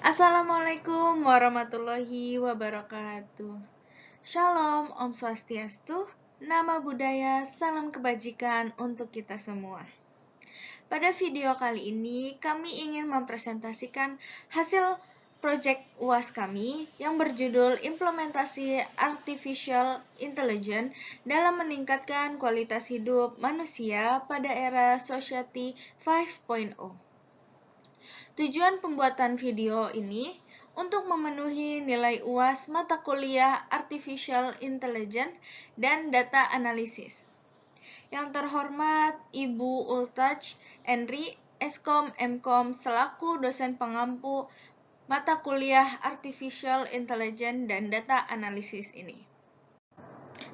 Assalamualaikum warahmatullahi wabarakatuh. Shalom, Om Swastiastu, nama budaya, salam kebajikan untuk kita semua. Pada video kali ini, kami ingin mempresentasikan hasil proyek UAS kami yang berjudul Implementasi Artificial Intelligence dalam meningkatkan kualitas hidup manusia pada era Society 5.0. Tujuan pembuatan video ini untuk memenuhi nilai UAS mata kuliah Artificial Intelligence dan Data Analysis. Yang terhormat Ibu Ultaj Enri, Eskom Mkom selaku dosen pengampu mata kuliah Artificial Intelligence dan Data Analysis ini.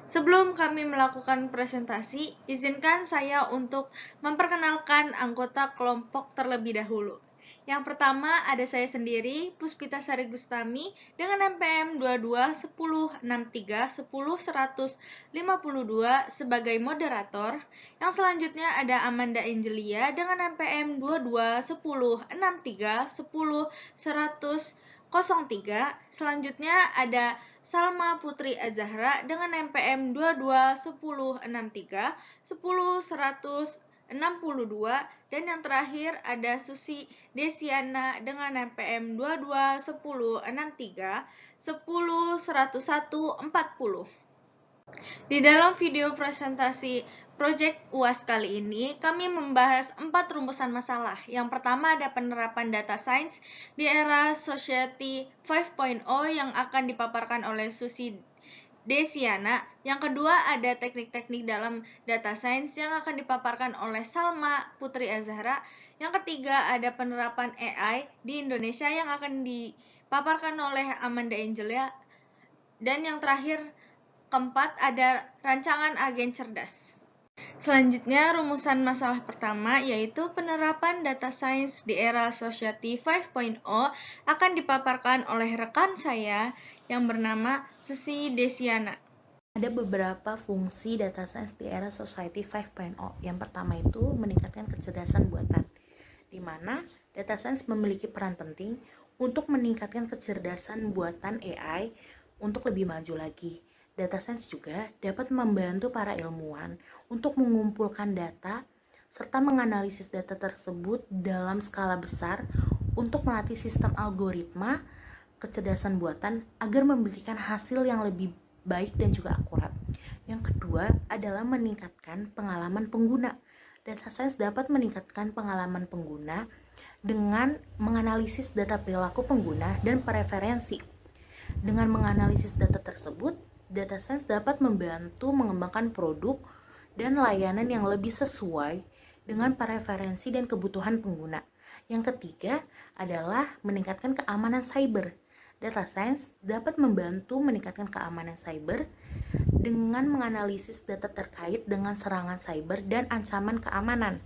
Sebelum kami melakukan presentasi, izinkan saya untuk memperkenalkan anggota kelompok terlebih dahulu. Yang pertama ada saya sendiri, Puspita Sari Gustami, dengan NPM 22 1063 10 152 sebagai moderator. Yang selanjutnya ada Amanda Angelia dengan NPM 22 1063 10 100 03. Selanjutnya ada Salma Putri Azahra dengan NPM 22 1063 10 162. Dan yang terakhir ada Susi Desiana dengan NPM 22 1063 10 101 40. Di dalam video presentasi Project UAS kali ini, kami membahas 4 rumusan masalah. Yang pertama ada penerapan data science di era Society 5.0 yang akan dipaparkan oleh Susi Desiana. Yang kedua ada teknik-teknik dalam data science yang akan dipaparkan oleh Salma Putri Azahra. Yang ketiga ada penerapan AI di Indonesia yang akan dipaparkan oleh Amanda Angelia. Dan yang terakhir keempat ada rancangan agen cerdas. Selanjutnya rumusan masalah pertama yaitu penerapan data science di era Society 5.0 akan dipaparkan oleh rekan saya yang bernama Susi Desiana. Ada beberapa fungsi data science di era Society 5.0. Yang pertama itu meningkatkan kecerdasan buatan, di mana data science memiliki peran penting untuk meningkatkan kecerdasan buatan AI untuk lebih maju lagi. Data science juga dapat membantu para ilmuwan untuk mengumpulkan data serta menganalisis data tersebut dalam skala besar untuk melatih sistem algoritma kecerdasan buatan agar memberikan hasil yang lebih baik dan juga akurat. Yang kedua adalah meningkatkan pengalaman pengguna. Data science dapat meningkatkan pengalaman pengguna dengan menganalisis data perilaku pengguna dan preferensi. Dengan menganalisis data tersebut, data science dapat membantu mengembangkan produk dan layanan yang lebih sesuai dengan preferensi dan kebutuhan pengguna. Yang ketiga adalah meningkatkan keamanan cyber. Data science dapat membantu meningkatkan keamanan cyber dengan menganalisis data terkait dengan serangan cyber dan ancaman keamanan.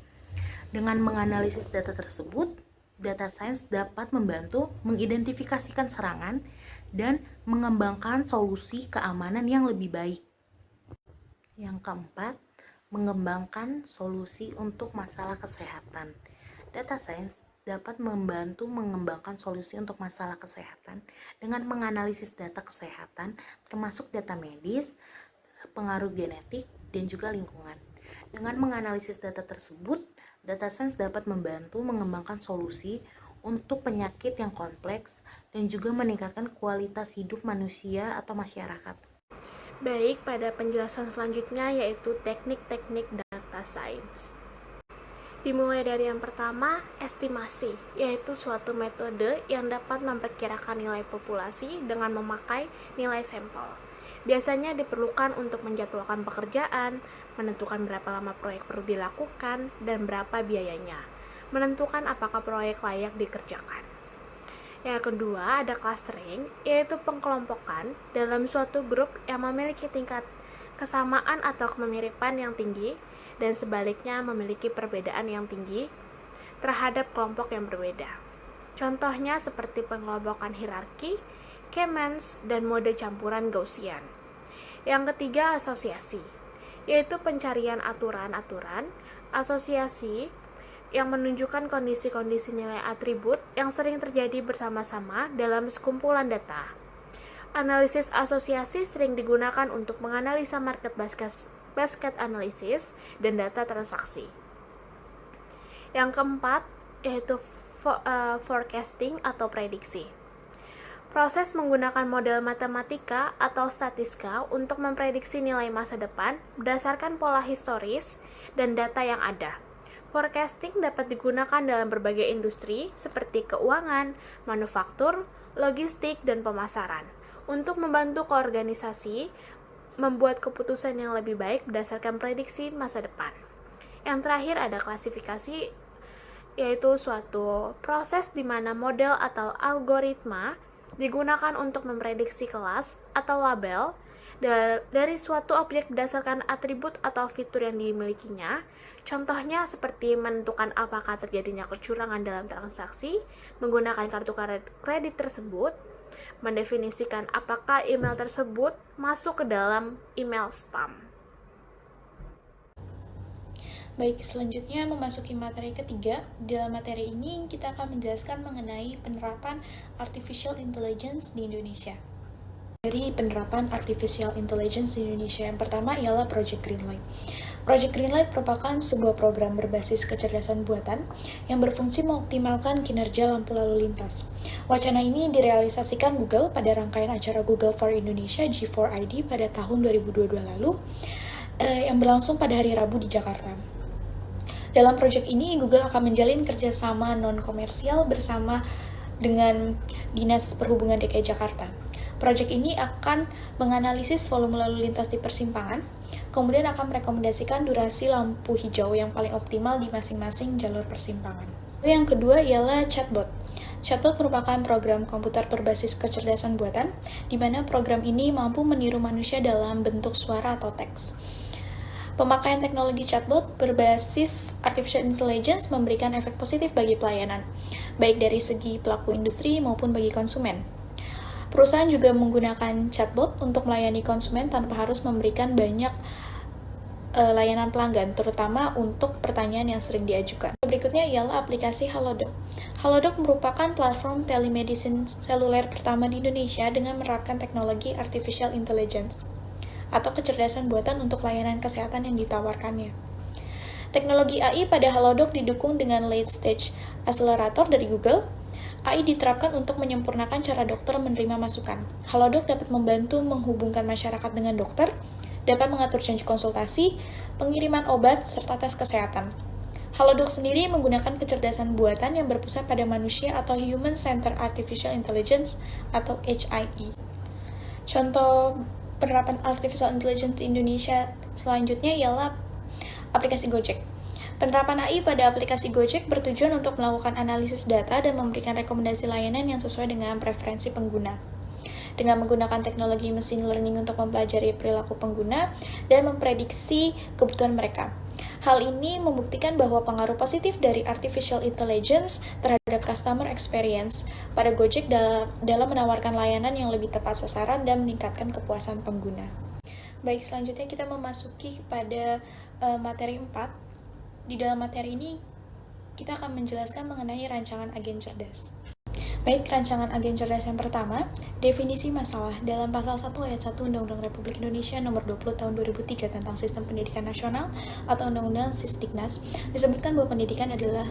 Dengan menganalisis data tersebut, data science dapat membantu mengidentifikasikan serangan dan mengembangkan solusi keamanan yang lebih baik. Yang keempat, mengembangkan solusi untuk masalah kesehatan. Data science dapat membantu mengembangkan solusi untuk masalah kesehatan dengan menganalisis data kesehatan, termasuk data medis, pengaruh genetik, dan juga lingkungan. Dengan menganalisis data tersebut, data science dapat membantu mengembangkan solusi untuk penyakit yang kompleks dan juga meningkatkan kualitas hidup manusia atau masyarakat. Baik, pada penjelasan selanjutnya yaitu teknik-teknik data science. Dimulai dari yang pertama, estimasi, yaitu suatu metode yang dapat memperkirakan nilai populasi dengan memakai nilai sampel. Biasanya diperlukan untuk menjadwalkan pekerjaan, menentukan berapa lama proyek perlu dilakukan, dan berapa biayanya, menentukan apakah proyek layak dikerjakan. Yang kedua, ada clustering, yaitu pengkelompokan dalam suatu grup yang memiliki tingkat kesamaan atau kemiripan yang tinggi dan sebaliknya memiliki perbedaan yang tinggi terhadap kelompok yang berbeda. Contohnya seperti pengelompokan hierarki, K-means, dan mode campuran Gaussian. Yang ketiga, asosiasi, yaitu pencarian aturan-aturan asosiasi yang menunjukkan kondisi-kondisi nilai atribut yang sering terjadi bersama-sama dalam sekumpulan data. Analisis asosiasi sering digunakan untuk menganalisa market basket analisis dan data transaksi. Yang keempat, yaitu forecasting atau prediksi. Proses menggunakan model matematika atau statistika untuk memprediksi nilai masa depan berdasarkan pola historis dan data yang ada. Forecasting dapat digunakan dalam berbagai industri seperti keuangan, manufaktur, logistik, dan pemasaran untuk membantu organisasi membuat keputusan yang lebih baik berdasarkan prediksi masa depan. Yang terakhir ada klasifikasi, yaitu suatu proses di mana model atau algoritma digunakan untuk memprediksi kelas atau label dari suatu objek berdasarkan atribut atau fitur yang dimilikinya. Contohnya seperti menentukan apakah terjadinya kecurangan dalam transaksi menggunakan kartu kredit tersebut, mendefinisikan apakah email tersebut masuk ke dalam email spam. Baik, selanjutnya memasuki materi ketiga. Dalam materi ini kita akan menjelaskan mengenai penerapan Artificial Intelligence di Indonesia. Dari penerapan Artificial Intelligence di Indonesia, yang pertama ialah Project Greenlight. Project Greenlight merupakan sebuah program berbasis kecerdasan buatan yang berfungsi mengoptimalkan kinerja lampu lalu lintas. Wacana ini direalisasikan Google pada rangkaian acara Google for Indonesia G4ID pada tahun 2022 lalu, yang berlangsung pada hari Rabu di Jakarta. Dalam proyek ini, Google akan menjalin kerjasama non-komersial bersama dengan Dinas Perhubungan DKI Jakarta. Proyek ini akan menganalisis volume lalu lintas di persimpangan, kemudian akan merekomendasikan durasi lampu hijau yang paling optimal di masing-masing jalur persimpangan. Yang kedua ialah chatbot. Chatbot merupakan program komputer berbasis kecerdasan buatan, di mana program ini mampu meniru manusia dalam bentuk suara atau teks. Pemakaian teknologi chatbot berbasis artificial intelligence memberikan efek positif bagi pelayanan, baik dari segi pelaku industri maupun bagi konsumen. Perusahaan juga menggunakan chatbot untuk melayani konsumen tanpa harus memberikan banyak layanan pelanggan, terutama untuk pertanyaan yang sering diajukan. Berikutnya ialah aplikasi Halodoc. Halodoc merupakan platform telemedicine seluler pertama di Indonesia dengan menerapkan teknologi artificial intelligence atau kecerdasan buatan untuk layanan kesehatan yang ditawarkannya. Teknologi AI pada Halodoc didukung dengan Late Stage Accelerator dari Google. AI diterapkan untuk menyempurnakan cara dokter menerima masukan. Halodoc dapat membantu menghubungkan masyarakat dengan dokter, dapat mengatur janji konsultasi, pengiriman obat, serta tes kesehatan. Halodoc sendiri menggunakan kecerdasan buatan yang berpusat pada manusia atau Human Centered Artificial Intelligence atau HIE. Contoh penerapan Artificial Intelligence di Indonesia selanjutnya ialah aplikasi Gojek. Penerapan AI pada aplikasi Gojek bertujuan untuk melakukan analisis data dan memberikan rekomendasi layanan yang sesuai dengan preferensi pengguna. Dengan menggunakan teknologi machine learning untuk mempelajari perilaku pengguna dan memprediksi kebutuhan mereka. Hal ini membuktikan bahwa pengaruh positif dari artificial intelligence terhadap customer experience pada Gojek dalam menawarkan layanan yang lebih tepat sasaran dan meningkatkan kepuasan pengguna. Baik, selanjutnya kita memasuki pada materi 4. Di dalam materi ini, kita akan menjelaskan mengenai rancangan agen cerdas. Baik, rancangan agen cerdas yang pertama, definisi masalah. Dalam pasal 1 ayat 1 Undang-Undang Republik Indonesia nomor 20 tahun 2003 tentang Sistem Pendidikan Nasional atau Undang-Undang Sisdiknas, disebutkan bahwa pendidikan adalah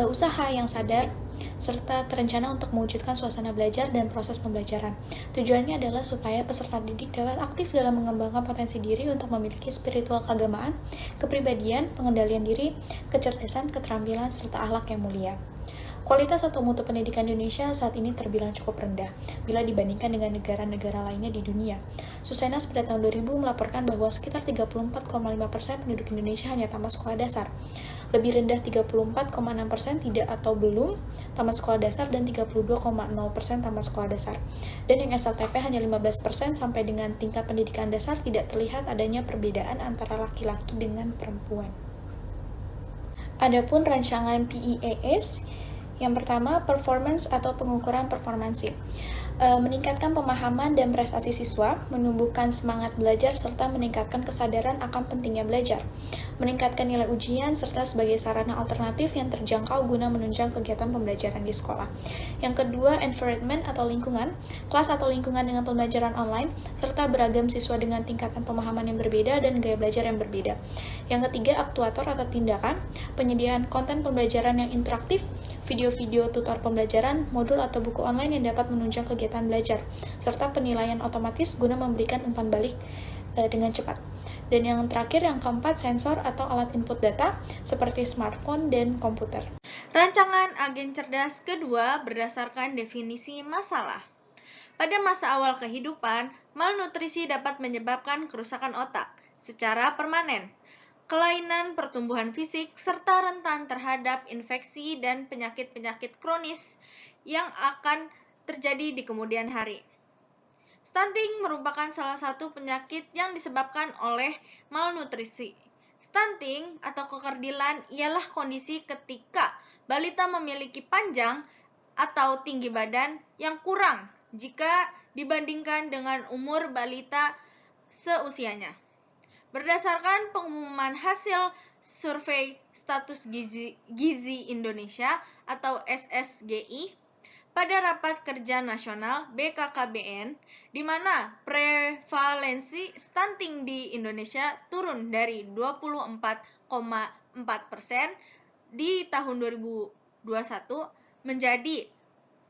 usaha yang sadar serta terencana untuk mewujudkan suasana belajar dan proses pembelajaran. Tujuannya adalah supaya peserta didik dapat aktif dalam mengembangkan potensi diri untuk memiliki spiritual keagamaan, kepribadian, pengendalian diri, kecerdasan, keterampilan, serta akhlak yang mulia. Kualitas atau mutu pendidikan Indonesia saat ini terbilang cukup rendah bila dibandingkan dengan negara-negara lainnya di dunia. Susenas pada tahun 2000 melaporkan bahwa sekitar 34,5% penduduk Indonesia hanya tamat sekolah dasar. Lebih rendah 34,6% tidak atau belum tamat sekolah dasar dan 32,0% tamat sekolah dasar. Dan yang SLTP hanya 15% sampai dengan tingkat pendidikan dasar tidak terlihat adanya perbedaan antara laki-laki dengan perempuan. Adapun rancangan PEAS Yang pertama, performance atau pengukuran performansi. Meningkatkan pemahaman dan prestasi siswa, menumbuhkan semangat belajar, serta meningkatkan kesadaran akan pentingnya belajar. Meningkatkan nilai ujian, serta sebagai sarana alternatif yang terjangkau guna menunjang kegiatan pembelajaran di sekolah. Yang kedua, environment atau lingkungan, kelas atau lingkungan dengan pembelajaran online, serta beragam siswa dengan tingkatan pemahaman yang berbeda dan gaya belajar yang berbeda. Yang ketiga, aktuator atau tindakan, penyediaan konten pembelajaran yang interaktif, video-video tutor pembelajaran, modul atau buku online yang dapat menunjang kegiatan belajar, serta penilaian otomatis guna memberikan umpan balik dengan cepat. Dan yang terakhir, yang keempat, sensor atau alat input data seperti smartphone dan komputer. Rancangan agen cerdas kedua berdasarkan definisi masalah. Pada masa awal kehidupan, malnutrisi dapat menyebabkan kerusakan otak secara permanen, kelainan pertumbuhan fisik, serta rentan terhadap infeksi dan penyakit-penyakit kronis yang akan terjadi di kemudian hari. Stunting merupakan salah satu penyakit yang disebabkan oleh malnutrisi. Stunting atau kekerdilan ialah kondisi ketika balita memiliki panjang atau tinggi badan yang kurang jika dibandingkan dengan umur balita seusianya. Berdasarkan pengumuman hasil survei status gizi Indonesia atau SSGI pada Rapat Kerja Nasional BKKBN, di mana prevalensi stunting di Indonesia turun dari 24,4% di tahun 2021 menjadi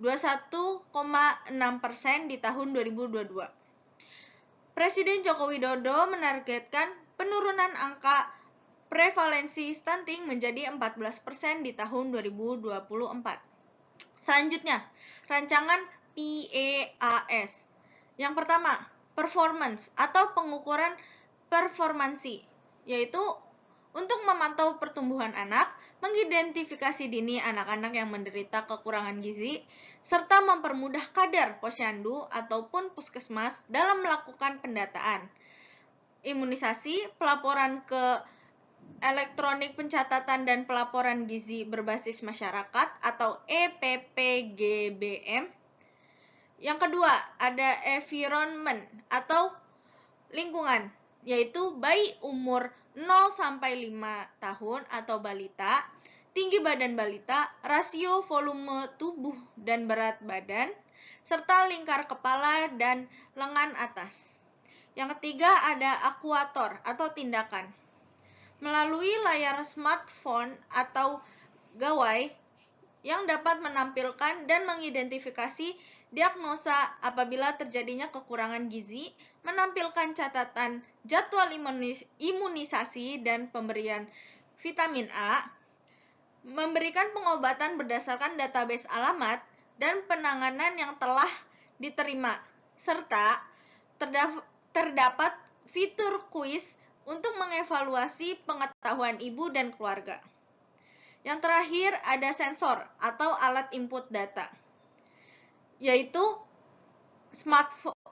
21,6% di tahun 2022. Presiden Joko Widodo menargetkan penurunan angka prevalensi stunting menjadi 14% di tahun 2024. Selanjutnya, rancangan PEAS. Yang pertama, performance atau pengukuran performansi, yaitu untuk memantau pertumbuhan anak, mengidentifikasi dini anak-anak yang menderita kekurangan gizi, serta mempermudah kadar posyandu ataupun puskesmas dalam melakukan pendataan, imunisasi, pelaporan ke elektronik pencatatan dan pelaporan gizi berbasis masyarakat atau EPPGBM. Yang kedua, ada environment atau lingkungan, yaitu bayi umur 0-5 tahun atau balita, tinggi badan balita, rasio volume tubuh dan berat badan, serta lingkar kepala dan lengan atas. Yang ketiga ada akuator atau tindakan. Melalui layar smartphone atau gawai yang dapat menampilkan dan mengidentifikasi diagnosa apabila terjadinya kekurangan gizi, menampilkan catatan jadwal imunisasi dan pemberian vitamin A, memberikan pengobatan berdasarkan database alamat dan penanganan yang telah diterima, serta terdapat fitur kuis untuk mengevaluasi pengetahuan ibu dan keluarga. Yang terakhir ada sensor atau alat input data, yaitu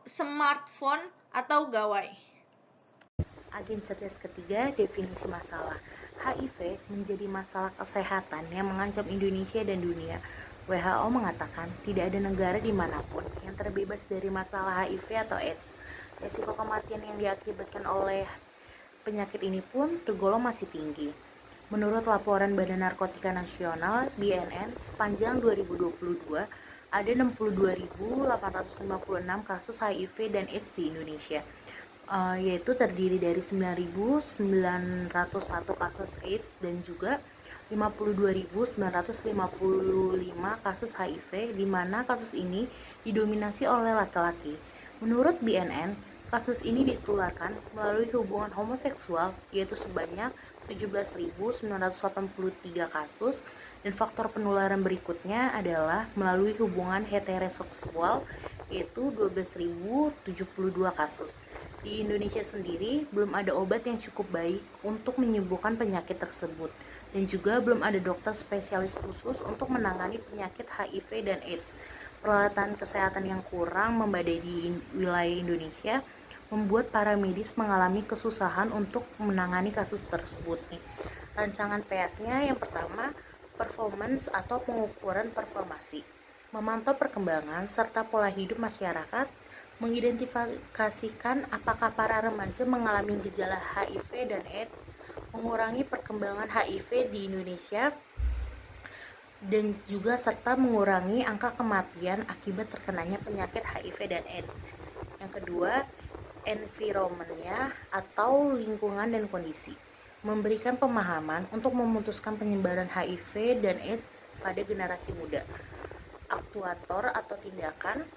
smartphone atau gawai. Agen cerdas ketiga, definisi masalah. HIV menjadi masalah kesehatan yang mengancam Indonesia dan dunia. WHO mengatakan tidak ada negara dimanapun yang terbebas dari masalah HIV atau AIDS. Risiko kematian yang diakibatkan oleh penyakit ini pun tergolong masih tinggi. Menurut laporan Badan Narkotika Nasional (BNN), sepanjang 2022 ada 62.856 kasus HIV dan AIDS di Indonesia, yaitu terdiri dari 9.901 kasus AIDS dan juga 52.955 kasus HIV, di mana kasus ini didominasi oleh laki-laki. Menurut BNN, kasus ini ditularkan melalui hubungan homoseksual, yaitu sebanyak 17.983 kasus, dan faktor penularan berikutnya adalah melalui hubungan heteroseksual, yaitu 12.072 kasus. Di Indonesia sendiri, belum ada obat yang cukup baik untuk menyembuhkan penyakit tersebut, dan juga belum ada dokter spesialis khusus untuk menangani penyakit HIV dan AIDS. Peralatan kesehatan yang kurang memadai di wilayah Indonesia membuat para medis mengalami kesusahan untuk menangani kasus tersebut. Rancangan PEAS-nya yang pertama, performance atau pengukuran performasi, memantau perkembangan serta pola hidup masyarakat, mengidentifikasikan apakah para remaja mengalami gejala HIV dan AIDS, mengurangi perkembangan HIV di Indonesia, dan juga serta mengurangi angka kematian akibat terkenanya penyakit HIV dan AIDS. Yang kedua, environment-nya atau lingkungan dan kondisi, memberikan pemahaman untuk memutuskan penyebaran HIV dan AIDS pada generasi muda. Aktuator atau tindakan,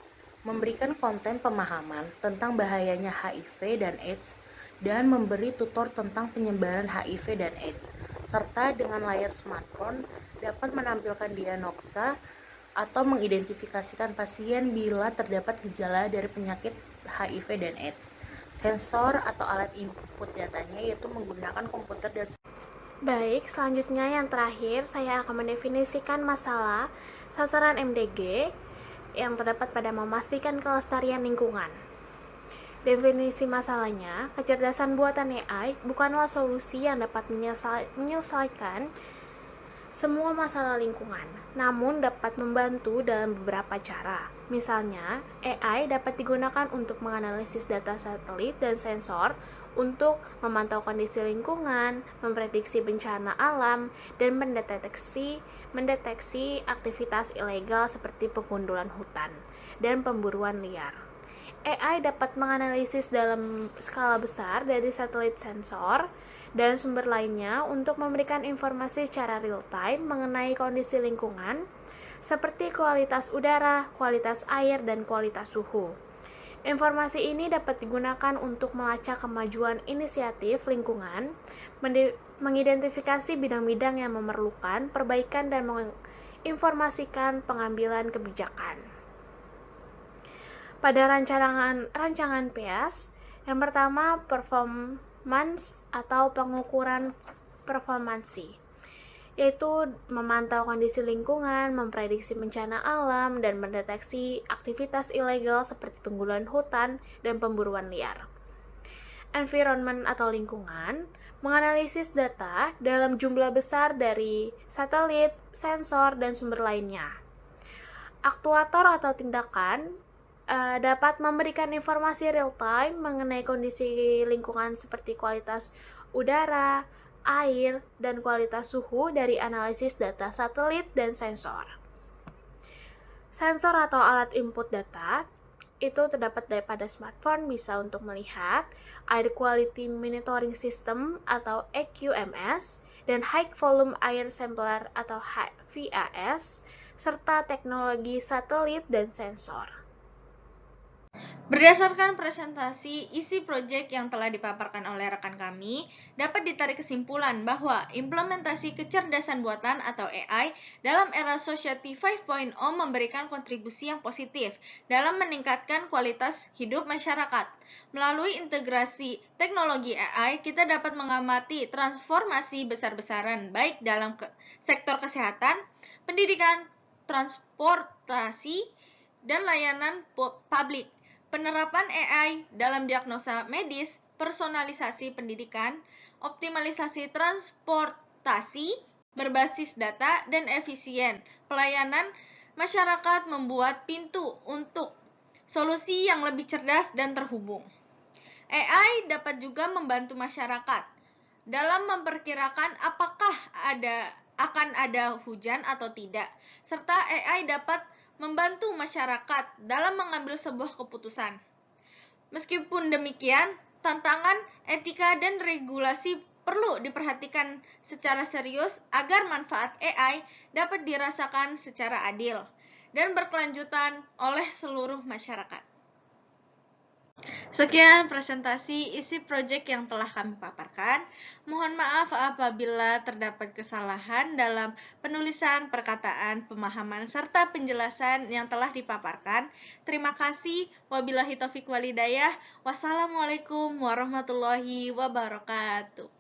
memberikan konten pemahaman tentang bahayanya HIV dan AIDS dan memberi tutor tentang penyebaran HIV dan AIDS, serta dengan layar smartphone dapat menampilkan diagnosa atau mengidentifikasikan pasien bila terdapat gejala dari penyakit HIV dan AIDS. Sensor atau alat input datanya yaitu menggunakan komputer dan Baik, selanjutnya yang terakhir saya akan mendefinisikan masalah sasaran MDG yang terdapat pada memastikan kelestarian lingkungan. Definisi masalahnya, kecerdasan buatan AI bukanlah solusi yang dapat menyelesaikan semua masalah lingkungan, namun dapat membantu dalam beberapa cara. Misalnya, AI dapat digunakan untuk menganalisis data satelit dan sensor untuk memantau kondisi lingkungan, memprediksi bencana alam, dan mendeteksi aktivitas ilegal seperti pengundulan hutan dan pemburuan liar. AI dapat menganalisis dalam skala besar dari satelit sensor dan sumber lainnya untuk memberikan informasi secara real-time mengenai kondisi lingkungan seperti kualitas udara, kualitas air, dan kualitas suhu. Informasi ini dapat digunakan untuk melacak kemajuan inisiatif lingkungan, mengidentifikasi bidang-bidang yang memerlukan perbaikan dan menginformasikan pengambilan kebijakan. Pada rancangan PEAS, yang pertama performance atau pengukuran performansi, yaitu memantau kondisi lingkungan, memprediksi bencana alam, dan mendeteksi aktivitas ilegal seperti pengundulan hutan dan pemburuan liar. Environment atau lingkungan, menganalisis data dalam jumlah besar dari satelit, sensor, dan sumber lainnya. Aktuator atau tindakan dapat memberikan informasi real-time mengenai kondisi lingkungan seperti kualitas udara, air, dan kualitas suhu dari analisis data satelit dan sensor. Sensor atau alat input data itu terdapat daripada smartphone, bisa untuk melihat Air Quality Monitoring System atau AQMS dan High Volume Air Sampler atau VAS, serta teknologi satelit dan sensor. Berdasarkan presentasi isi proyek yang telah dipaparkan oleh rekan kami, dapat ditarik kesimpulan bahwa implementasi kecerdasan buatan atau AI dalam era Society 5.0 memberikan kontribusi yang positif dalam meningkatkan kualitas hidup masyarakat. Melalui integrasi teknologi AI, kita dapat mengamati transformasi besar-besaran baik dalam sektor kesehatan, pendidikan, transportasi, dan layanan publik. Penerapan AI dalam diagnosa medis, personalisasi pendidikan, optimalisasi transportasi berbasis data, dan efisien pelayanan masyarakat membuat pintu untuk solusi yang lebih cerdas dan terhubung. AI dapat juga membantu masyarakat dalam memperkirakan apakah akan ada hujan atau tidak, serta AI dapat membantu masyarakat dalam mengambil sebuah keputusan. Meskipun demikian, tantangan etika dan regulasi perlu diperhatikan secara serius agar manfaat AI dapat dirasakan secara adil dan berkelanjutan oleh seluruh masyarakat. Sekian presentasi isi proyek yang telah kami paparkan. Mohon maaf apabila terdapat kesalahan dalam penulisan, perkataan, pemahaman, serta penjelasan yang telah dipaparkan. Terima kasih. Wabillahi taufiq walhidayah. Wassalamualaikum warahmatullahi wabarakatuh.